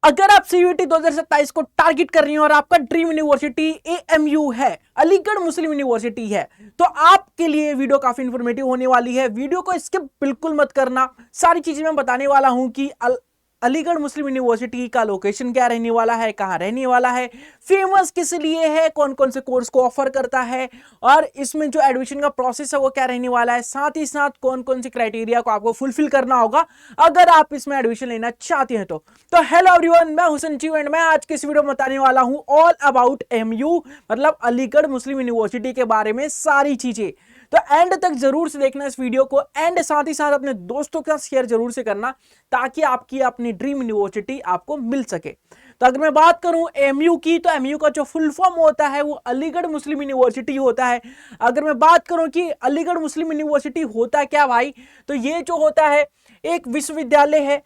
अगर आप सीयूईटी 2027 को टारगेट कर रही हैं और आपका ड्रीम यूनिवर्सिटी एएमयू है, अलीगढ़ मुस्लिम यूनिवर्सिटी है, तो आपके लिए वीडियो काफी इंफॉर्मेटिव होने वाली है। वीडियो को स्किप बिल्कुल मत करना। सारी चीजें मैं बताने वाला हूं कि अलीगढ़ मुस्लिम यूनिवर्सिटी का लोकेशन क्या रहने वाला है, कहां रहने वाला है, फेमस किस लिए है, कौन कौन से कोर्स को ऑफर करता है, और इसमें जो एडमिशन का प्रोसेस है वो क्या रहने वाला है, साथ ही साथ कौन कौन से क्राइटेरिया को आपको फुलफिल करना होगा अगर आप इसमें एडमिशन लेना चाहते हैं। तो हेलो एवरीवन, मैं हुसैन जी एंड मैं आज के इस वीडियो में बताने वाला हूं ऑल अबाउट एमयू, मतलब अलीगढ़ मुस्लिम यूनिवर्सिटी के बारे में सारी चीजें। तो एंड तक जरूर से देखना इस वीडियो को, एंड साथ ही साथ अपने दोस्तों के साथ शेयर जरूर से करना ताकि आपकी अपनी ड्रीम यूनिवर्सिटी आपको मिल सके। तो अगर मैं बात करूं एमयू की, तो एमयू का जो फुल फॉर्म होता है वो अलीगढ़ मुस्लिम यूनिवर्सिटी होता है। अगर मैं बात करूं कि अलीगढ़ मुस्लिम यूनिवर्सिटी होता क्या भाई, तो ये जो होता है एक विश्वविद्यालय है,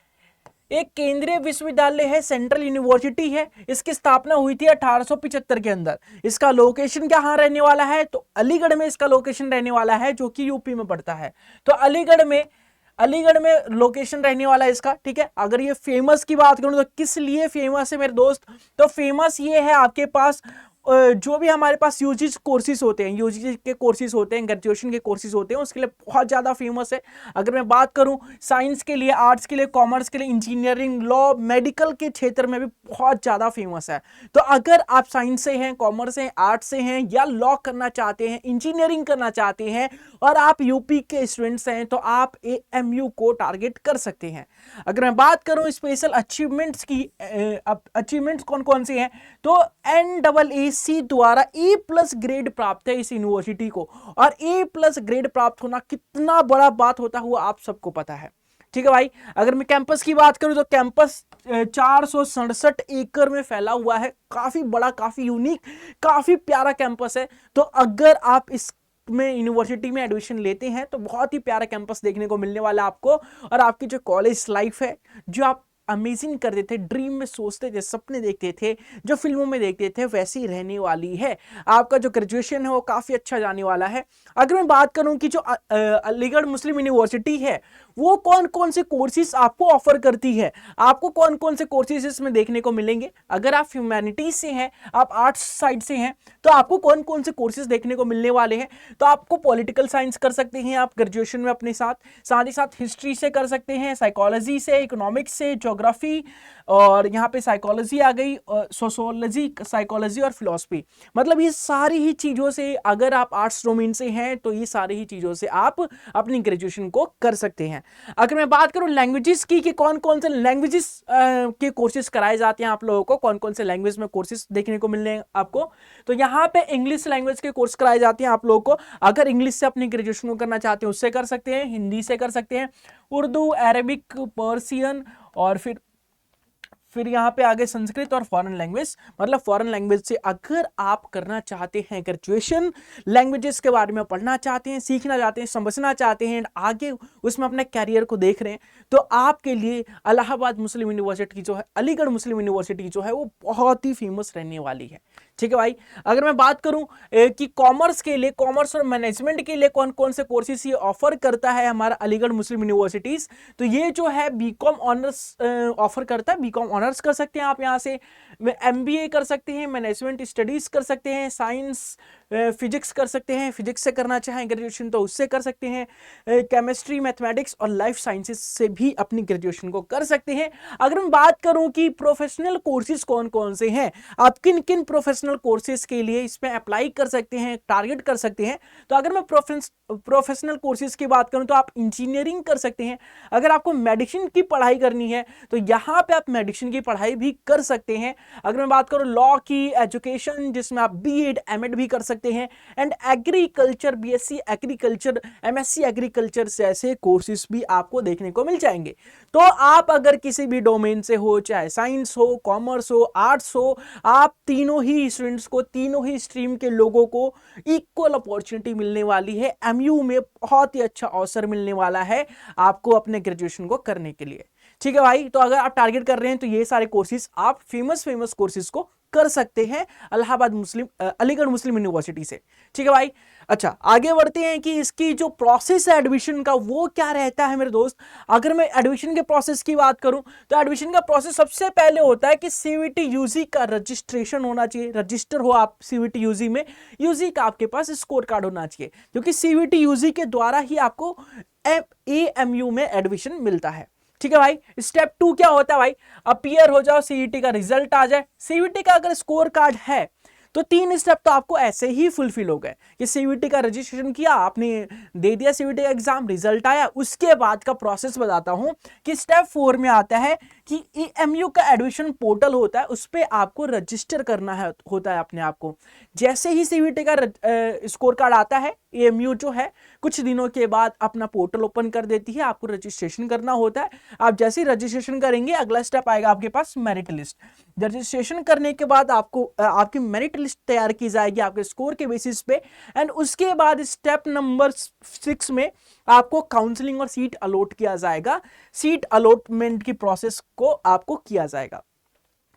एक केंद्रीय विश्वविद्यालय है, सेंट्रल यूनिवर्सिटी है। इसकी स्थापना हुई थी 1875 के अंदर। इसका लोकेशन कहां रहने वाला है, तो अलीगढ़ में इसका लोकेशन रहने वाला है, जो कि यूपी में पड़ता है। तो अलीगढ़ में लोकेशन रहने वाला है इसका, ठीक है। अगर ये फेमस की बात करूं तो किस लिए फेमस है मेरे दोस्त, तो फेमस ये है आपके पास जो भी हमारे पास यूजी कोर्सेज होते हैं, यूजी के कोर्सेज होते हैं, ग्रेजुएशन के कोर्सेज होते हैं, उसके लिए बहुत ज़्यादा फेमस है। अगर मैं बात करूं साइंस के लिए, आर्ट्स के लिए, कॉमर्स के लिए, इंजीनियरिंग, लॉ, मेडिकल के क्षेत्र में भी बहुत ज़्यादा फेमस है। तो अगर आप साइंस से हैं, कॉमर्स से, आर्ट्स से हैं, या लॉ करना चाहते हैं, इंजीनियरिंग करना चाहते हैं, और आप यूपी के स्टूडेंट्स हैं, तो आप एएमयू को टारगेट कर सकते हैं। अगर मैं बात करूं स्पेशल अचीवमेंट्स की, अचीवमेंट्स कौन कौन से हैं, तो NAAC द्वारा A+ ग्रेड प्राप्त है इस यूनिवर्सिटी को। और A+ ग्रेड प्राप्त होना कितना बड़ा बात होता हुआ आप सबको पता है, ठीक है भाई। अगर मैं कैंपस की बात करूं तो कैंपस 467 एकड़ में फैला हुआ है, काफी बड़ा, काफी यूनिक, काफी प्यारा कैंपस है। तो अगर आप इस में यूनिवर्सिटी में एडमिशन लेते हैं तो बहुत ही प्यारा कैंपस देखने को मिलने वाला है आपको, और आपकी जो कॉलेज लाइफ है, जो आप अमेजिंग करते थे, ड्रीम में सोचते थे, सपने देखते थे, जो फिल्मों में देखते थे, वैसी रहने वाली है। आपका जो ग्रेजुएशन है वो काफी अच्छा जाने वाला है। अगर मैं बात करूं कि जो अलीगढ़ मुस्लिम यूनिवर्सिटी है वो कौन कौन से कोर्सेज आपको ऑफर करती है, आपको कौन कौन से कोर्सेज इसमें देखने को मिलेंगे। अगर आप ह्यूमैनिटीज से हैं, आप आर्ट्स साइड से हैं, तो आपको कौन कौन से कोर्सेज देखने को मिलने वाले हैं। तो आपको पॉलिटिकल साइंस कर सकते हैं आप ग्रेजुएशन में अपने साथ, साथ ही साथ हिस्ट्री से कर सकते हैं, साइकोलॉजी से, इकोनॉमिक्स से, ज्योग्राफी, और यहाँ पे साइकोलॉजी आ गई, सोशोलॉजी, साइकोलॉजी और फिलॉसफी। मतलब ये सारी ही चीज़ों से, अगर आप आर्ट्स डोमेन से हैं तो ये सारी ही चीज़ों से आप अपनी ग्रेजुएशन को कर सकते हैं। अगर मैं बात करूं लैंग्वेजेस की, कि कौन कौन से लैंग्वेजेस के कोर्सेज कराए जाते हैं आप लोगों को, कौन कौन से लैंग्वेज में कोर्सेज देखने को मिलने आपको, तो यहाँ पे इंग्लिश लैंग्वेज के कोर्स कराए जाते हैं आप लोगों को। अगर इंग्लिश से अपनी ग्रेजुएशन को करना चाहते हैं उससे कर सकते हैं, हिंदी से कर सकते हैं, उर्दू, अरेबिक, पर्सियन, और फिर यहाँ पे आगे संस्कृत और फॉरेन लैंग्वेज। मतलब फॉरेन लैंग्वेज से अगर आप करना चाहते हैं ग्रेजुएशन, लैंग्वेजेस के बारे में पढ़ना चाहते हैं, सीखना चाहते हैं, समझना चाहते हैं, आगे उसमें अपने कैरियर को देख रहे हैं, तो आपके लिए इलाहाबाद मुस्लिम यूनिवर्सिटी जो है, अलीगढ़ मुस्लिम यूनिवर्सिटी जो है वो बहुत ही फेमस रहने वाली है, ठीक है भाई। अगर मैं बात करूं कि कॉमर्स के लिए, कॉमर्स और मैनेजमेंट के लिए कौन कौन से कोर्सेज ये ऑफर करता है हमारा अलीगढ़ मुस्लिम यूनिवर्सिटीज, तो ये जो है बीकॉम ऑनर्स ऑफर करता है। बीकॉम ऑनर्स कर सकते हैं आप यहाँ से, MBA कर सकते हैं, मैनेजमेंट स्टडीज कर सकते हैं, साइंस फिजिक्स कर सकते हैं, फिजिक्स से करना चाहें ग्रेजुएशन तो उससे कर सकते हैं, केमिस्ट्री, मैथमेटिक्स और लाइफ साइंसेज से भी अपनी ग्रेजुएशन को कर सकते हैं। अगर मैं बात करूं कि प्रोफेशनल कोर्सेज कौन कौन से हैं, आप किन किन प्रोफेशनल कोर्सेज के लिए इसमें अप्लाई कर सकते हैं, टारगेट कर सकते हैं, तो अगर मैं प्रोफेशनल कोर्सेज की बात करूं तो आप इंजीनियरिंग कर सकते हैं। अगर आपको मेडिसिन की पढ़ाई करनी है तो यहां पे आप मेडिसिन की पढ़ाई भी कर सकते हैं। अगर मैं बात करूं लॉ की, एजुकेशन जिसमें आप B.Ed, M.Ed भी कर सकते हैं, and agriculture, BSc agriculture, MSc agriculture जैसे कोर्सेज भी आपको देखने को मिल जाएंगे। तो आप अगर किसी भी डोमेन से हो, चाहे साइंस हो, कॉमर्स हो, आर्ट्स हो, आप तीनों ही स्टूडेंट्स को, तीनों ही स्ट्रीम के लोगों को इक्वल अपॉर्चुनिटी मिलने वाली है। MU में बहुत ही अच्छा अवसर मिलने वाला है आपको अपने ग्रेजुएशन को करने के लिए, ठीक है भाई। तो अगर आप टारगेट कर रहे हैं तो ये सारे कोर्सेज, आप फेमस कोर्सेज को कर सकते हैं अलीगढ़ मुस्लिम यूनिवर्सिटी से। ठीक है भाई। अच्छा, आगे बढ़ते हैं कि इसकी जो प्रोसेस है एडमिशन का वो क्या रहता है मेरे दोस्त। अगर मैं एडमिशन के प्रोसेस की बात करूं तो एडमिशन का प्रोसेस सबसे पहले होता है कि सीवीटी यूजी का रजिस्ट्रेशन होना चाहिए, रजिस्टर हो आप सीवीटी यूजी में, यूजी का आपके पास स्कोर कार्ड होना चाहिए, क्योंकि सीवीटी यूजी के द्वारा ही आपको एएमयू में एडमिशन मिलता है। ठीक है भाई। स्टेप 2 क्या होता है भाई, अपीयर हो जाओ, सीईटी का रिजल्ट आ जाए। सीईटी का अगर स्कोर कार्ड है तो 3 स्टेप तो आपको ऐसे ही फुलफिल हो गए कि सीवीटी का रजिस्ट्रेशन किया आपने, दे दिया सीवीटी का एग्जाम, रिजल्ट आया। उसके बाद का प्रोसेस बताता हूं कि स्टेप 4 में आता है कि एएमयू का एडमिशन पोर्टल होता है, उस पर आपको रजिस्टर करना है होता है अपने आप को। जैसे ही सीवीटी का स्कोर कार्ड आता है, एएमयू जो है कुछ दिनों के बाद अपना पोर्टल ओपन कर देती है, आपको रजिस्ट्रेशन करना होता है। आप जैसे ही रजिस्ट्रेशन करेंगे अगला स्टेप आएगा आपके पास मेरिट लिस्ट। रजिस्ट्रेशन करने के बाद आपको आपकी मेरिट लिस्ट तैयार की जाएगी आपके स्कोर के बेसिस पे, एंड उसके बाद स्टेप नंबर 6 में आपको काउंसलिंग और सीट अलॉट किया जाएगा। सीट अलॉटमेंट की प्रोसेस को आपको किया जाएगा।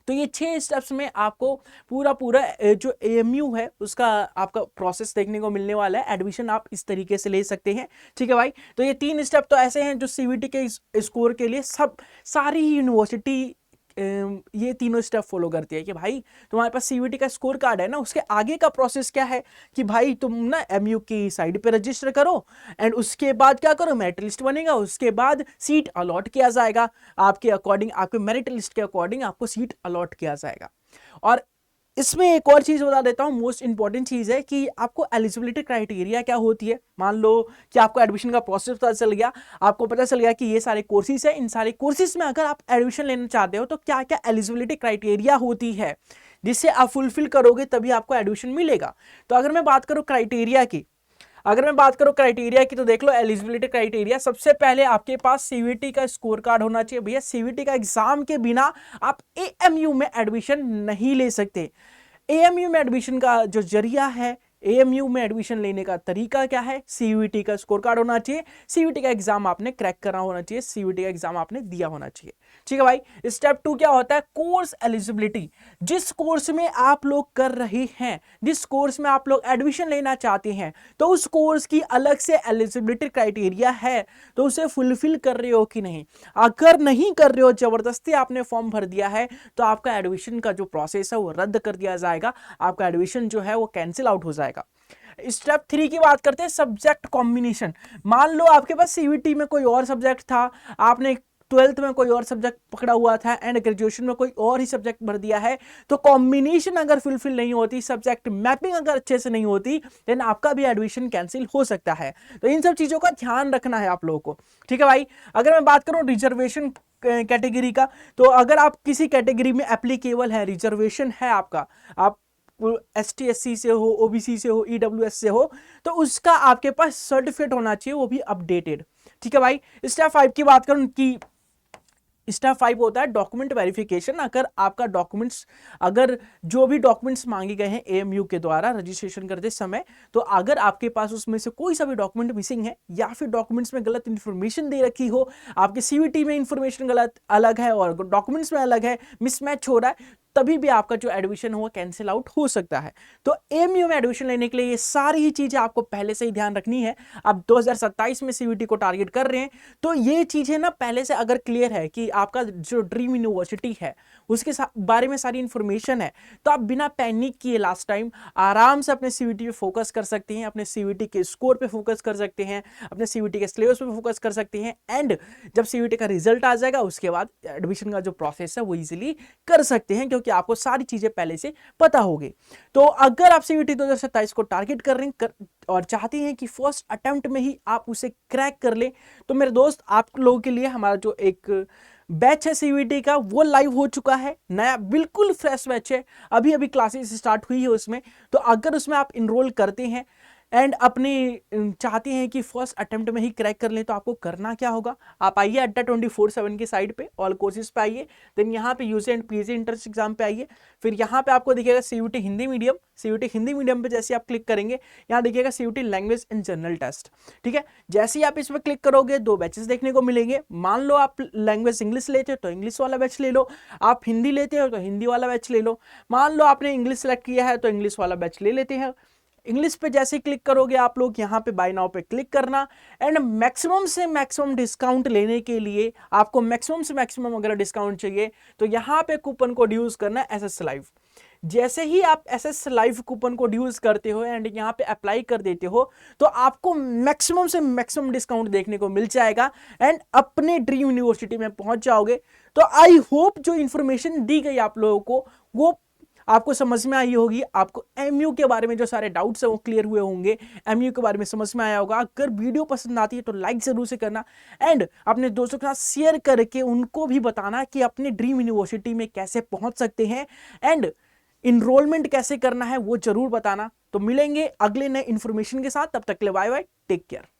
तो ये 6 स्टेप्स में आपको पूरा जो एएमयू है उसका आपका प्रोसेस देखने को मिलने वाला है। एडमिशन आप इस तरीके से ले सकते हैं। ठीक है भाई। तो ये 3 स्टेप तो ऐसे हैं जो सीवीटी के स्कोर के लिए सारी ही यूनिवर्सिटी ये तीनों स्टेप फॉलो करती है कि भाई तुम्हारे पास सीवीटी का स्कोर कार्ड है ना, उसके आगे का प्रोसेस क्या है कि भाई तुम ना एमयू की साइट पे रजिस्टर करो, एंड उसके बाद क्या करो, मेरिट लिस्ट बनेगा, उसके बाद सीट अलॉट किया जाएगा आपके अकॉर्डिंग, आपके मेरिट लिस्ट के अकॉर्डिंग आपको सीट अलॉट किया जाएगा। और इसमें एक और चीज बता देता हूं, मोस्ट इंपॉर्टेंट चीज है कि आपको एलिजिबिलिटी क्राइटेरिया क्या होती है। मान लो कि आपको एडमिशन का प्रोसेस पता चल गया, आपको पता चल गया कि ये सारे कोर्सेज है, इन सारे कोर्सेज में अगर आप एडमिशन लेना चाहते हो तो क्या क्या एलिजिबिलिटी क्राइटेरिया होती है जिससे आप फुलफिल करोगे तभी आपको एडमिशन मिलेगा। तो अगर मैं बात करूं क्राइटेरिया की, तो देख लो एलिजिबिलिटी क्राइटेरिया। सबसे पहले आपके पास सीवीटी का स्कोर कार्ड होना चाहिए। भैया सीवीटी का एग्जाम के बिना आप एएमयू में एडमिशन नहीं ले सकते। एएमयू में एडमिशन का जो जरिया है, एएमयू में एडमिशन लेने का तरीका क्या है, सीवीटी का स्कोर कार्ड होना चाहिए, सीवीटी का एग्जाम आपने क्रैक करना होना चाहिए, सीवीटी का एग्जाम आपने दिया होना चाहिए। ठीक है भाई। स्टेप 2 क्या होता है, कोर्स एलिजिबिलिटी। जिस कोर्स में आप लोग कर रहे हैं, जिस कोर्स में आप लोग एडमिशन लेना चाहते हैं, तो उस कोर्स की अलग से एलिजिबिलिटी क्राइटेरिया है, तो उसे फुलफिल कर रहे हो कि नहीं। अगर नहीं कर रहे हो, जबरदस्ती आपने फॉर्म भर दिया है, तो आपका एडमिशन का जो प्रोसेस है वो रद्द कर दिया जाएगा, आपका एडमिशन जो है वो कैंसिल आउट हो जाएगा। स्टेप 3 की बात करते हैं, सब्जेक्ट कॉम्बिनेशन। मान लो आपके पास सीवीटी में कोई और सब्जेक्ट था, आपने 12th में कोई और सब्जेक्ट पकड़ा हुआ था एंड ग्रेजुएशन में कोई और ही सब्जेक्ट भर दिया है, तो कॉम्बिनेशन अगर फुलफिल नहीं होती, सब्जेक्ट मैपिंग अगर अच्छे से नहीं होती, देन आपका भी एडमिशन कैंसिल हो सकता है। तो इन सब चीजों का ध्यान रखना है आप लोगों को। ठीक है भाई। अगर मैं बात करूं रिजर्वेशन कैटेगरी का, तो अगर आप किसी कैटेगरी में एप्लीकेबल है, रिजर्वेशन है आपका, आप ST SC से हो, ओबीसी से हो, EWS से हो, तो उसका आपके पास सर्टिफिकेट होना चाहिए, वो भी अपडेटेड। ठीक है भाई। स्टेप 5 की बात करूं कि स्टेप 5 होता है डॉक्यूमेंट वेरिफिकेशन। अगर आपका डॉक्यूमेंट्स, अगर जो भी डॉक्यूमेंट्स मांगे गए हैं एएमयू के द्वारा रजिस्ट्रेशन करते समय, तो अगर आपके पास उसमें से कोई सा भी डॉक्यूमेंट मिसिंग है या फिर डॉक्यूमेंट्स में गलत इंफॉर्मेशन दे रखी हो, आपके सीवीटी में इंफॉर्मेशन गलत अलग है और डॉक्यूमेंट्स में अलग है, मिसमैच हो रहा है, तभी भी आपका जो एडमिशन हो कैंसिल आउट हो सकता है। तो एएमयू में एडमिशन लेने के लिए ये सारी ही चीजें आपको पहले से ही ध्यान रखनी है। अब 2027 में सीवीटी को टारगेट कर रहे हैं, तो ये चीजें ना पहले से अगर क्लियर है कि आपका जो ड्रीम यूनिवर्सिटी है उसके बारे में सारी इंफॉर्मेशन है, तो आप बिना पैनिक किए लास्ट टाइम आराम से अपने सीवीटी पे फोकस कर सकते हैं, अपने सीवीटी के स्कोर पे फोकस कर सकते हैं, अपने सीवीटी के सिलेबस पे फोकस कर सकते हैं, एंड जब सीवीटी का रिजल्ट आ जाएगा उसके बाद एडमिशन का जो प्रोसेस है वो इजीली कर सकते हैं, क्योंकि आपको सारी चीजें पहले से पता होगी। तो अगर आप सीवीटी 2027 को टारगेट कर रहे हैं और चाहते हैं कि फर्स्ट अटेम्प्ट में ही आप उसे क्रैक कर ले, तो मेरे दोस्त आप लोगों के लिए हमारा जो एक बैच है सीवीटी का वो लाइव हो चुका है, नया बिल्कुल फ्रेश बैच है, अभी अभी क्लासेस स्टार्ट हुई है उसमें। तो अगर उसमें आप इनरोल करते हैं, एंड अपने चाहते हैं कि फर्स्ट अटेम्प्ट में ही क्रैक कर लें, तो आपको करना क्या होगा, आप आइए अड्डा 24/7 की साइड पे ऑल कोर्सेज पे आइए, देन यहाँ पे UG and PG entrance exam पे आइए, फिर यहाँ पे आपको दिखेगा CUET Hindi medium, CUET Hindi medium पे जैसे आप क्लिक करेंगे यहाँ दिखेगा CUET language and general test. ठीक है, जैसे ही आप इस पर क्लिक करोगे 2 बैचेस देखने को मिलेंगे। मान लो आप लैंग्वेज इंग्लिश लेते हो तो इंग्लिश वाला बैच ले लो, आप हिंदी लेते हो तो हिंदी वाला बैच ले लो, मान लो आपने इंग्लिश सेलेक्ट किया है तो इंग्लिश वाला बैच ले लेते हैं। इंग्लिश पे जैसे क्लिक करोगे आप लोग यहाँ पे बाय नाउ पे क्लिक करना, एंड मैक्सिमम से मैक्सिमम डिस्काउंट लेने के लिए आपको मैक्सिमम से मैक्सिमम अगर डिस्काउंट चाहिए तो यहाँ पे कूपन कोड यूज करना है एसएस लाइव। जैसे ही आप SS live coupon code use करते हो एंड यहाँ पे अप्लाई कर देते हो तो आपको मैक्सिमम से मैक्सिमम डिस्काउंट देखने को मिल जाएगा एंड अपने ड्रीम यूनिवर्सिटी में पहुंच जाओगे। तो आई होप जो इंफॉर्मेशन दी गई आप लोगों को वो आपको समझ में आई होगी, आपको एमयू के बारे में जो सारे डाउट्स है वो क्लियर हुए होंगे, एमयू के बारे में समझ में आया होगा। अगर वीडियो पसंद आती है तो लाइक जरूर से करना एंड अपने दोस्तों के साथ शेयर करके उनको भी बताना कि अपने ड्रीम यूनिवर्सिटी में कैसे पहुंच सकते हैं एंड इनरोलमेंट कैसे करना है वो जरूर बताना। तो मिलेंगे अगले नए इंफॉर्मेशन के साथ, तब तक के लिए बाय बाय, टेक केयर।